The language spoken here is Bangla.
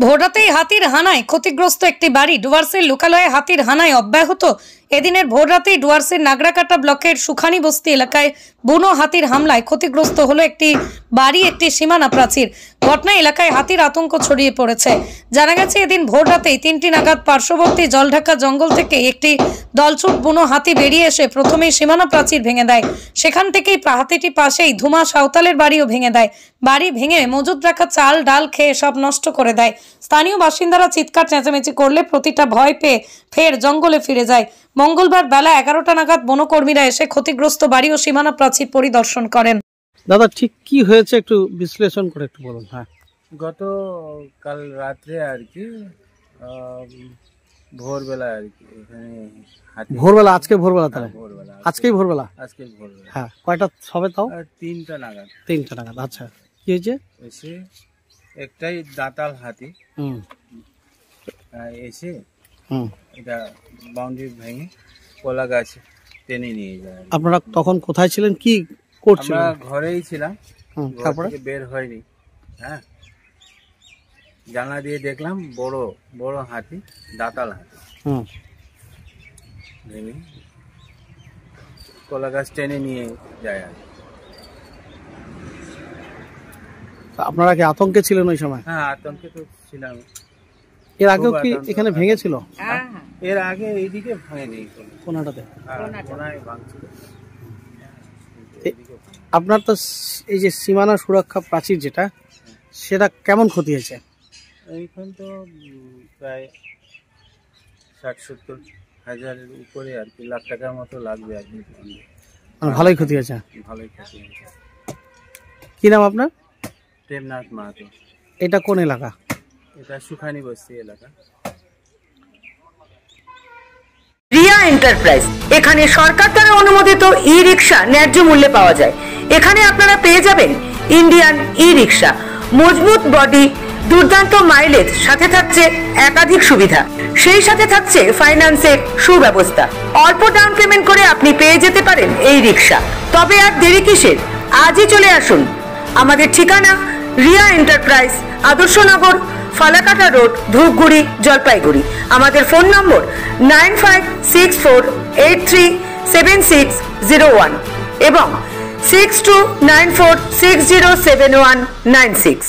ভোররাতেই হাতির হানায় ক্ষতিগ্রস্ত একটি বাড়ি। ডুয়ার্সের লোকালয়ে হাতির হানায় অব্যাহত। এদিনের ভোররাতেই ডুয়ার্সের নাগরাকাটা ব্লকের সুখানি বস্তি এলাকায় বুনো হাতির হামলায় ক্ষতিগ্রস্ত হলো একটি বাড়ি, একটি সীমানা প্রাচীর। ঘটনায় এলাকায় হাতির আতঙ্ক ছড়িয়ে পড়েছে। জানা গেছে এদিন ভোররাতেই 3টি নাগাদ পার্শ্ববর্তী জলঢাকা জঙ্গল থেকে একটি দলছুট বুনো হাতি বেরিয়ে এসে প্রথমেই সীমানা প্রাচীর ভেঙে দেয়। সেখান থেকেই হাতিটি পাশেই ধুমা সাঁওতালের বাড়িও ভেঙে দেয়। বাড়ি ভেঙে মজুদ রাখা চাল ডাল খেয়ে সব নষ্ট করে দেয়। স্থানীয় বাসিন্দারা চিৎকার চেঁচামেচি করলে প্রতিটা ভয় পেয়ে ফের জঙ্গলে ফিরে যায়। মঙ্গলবার বেলা 11টা নাগাদ বনকর্মীরা এসে ক্ষতিগ্রস্ত বাড়ি ও সীমানা প্রাচীর পরিদর্শন করেন। দাদা, ঠিক কি হয়েছে একটু বিশ্লেষণ করে একটু বলুন। হ্যাঁ, গত কাল রাত্রে আর কি ভোরবেলা আর কি এখানে ভোরবেলা, আজকে ভোরবেলা, তাহলে আজকেই ভোরবেলা, হ্যাঁ। কয়টা সবে তাও? 3টা নাগাদ। 3টা নাগাদ, আচ্ছা। কি হয়েছে? এসে একটাই দাঁতাল হাতি এসে এটা বাউন্ডারি ভেঙে কলা গাছ টেনে নিয়ে যায়। আপনারা তখন কোথায় ছিলেন, কি করছিলেন? আমরা ঘরেই ছিলাম, তারপরে বের হয়নি। হ্যাঁ, জানলা দিয়ে দেখলাম বড় বড় হাতি, দাঁতাল হাতি ভেঙে কলা গাছ টেনে নিয়ে যায়। আর আপনারা কি আতঙ্কে ছিলেন ওই সময়? হ্যাঁ, আতঙ্কে তো ছিলাম। এর আগেও কি এখানে ভেঙেছিল? এর আগে এইদিকে ভেঙে দিয়েছিল। কোনাটাতে ভাঙছিল। আপনার তো এই যে সীমানা সুরক্ষা প্রাচীর যেটা, সেটা কেমন ক্ষতি হয়েছে? এইখান তো প্রায় 60-70 হাজারের উপরে আর কি, লাখ টাকার মতো লাগবে আর কি। ভালোই ক্ষতি হয়েছে। ভালোই ক্ষতি হয়েছে। কি নাম আপনার? প্রেমনাথ মাহাতো। এটা কোন এলাকা? এটা সুখানি বস্তি এলাকা। রিয়া এন্টারপ্রাইজ, এখানে সরকার দ্বারা অনুমোদিত ই রিক্সা ন্যায্য মূল্যে পাওয়া যায়। এখানে আপনারা পেয়ে যাবেন ইন্ডিয়ান ই রিক্সা, মজবুত বডি, দুর্দান্ত মাইলেজ, সাথে থাকছে একাধিক সুবিধা। সেই সাথে থাকছে ফাইন্যান্সের সুব্যবস্থা। অল্প ডাউন পেমেন্ট করে আপনি পেয়ে যেতে পারেন এই রিক্সা। তবে আর দেরি কিসের? আজই চলে আসুন। আমাদের ঠিকানা রিয়া এন্টারপ্রাইজ, আদর্শনগর, ফালাকাটা রোড, ধূপগুড়ি, জলপাইগুড়ি। আমাদের ফোন নম্বর 9564837601 এবং 6294607196।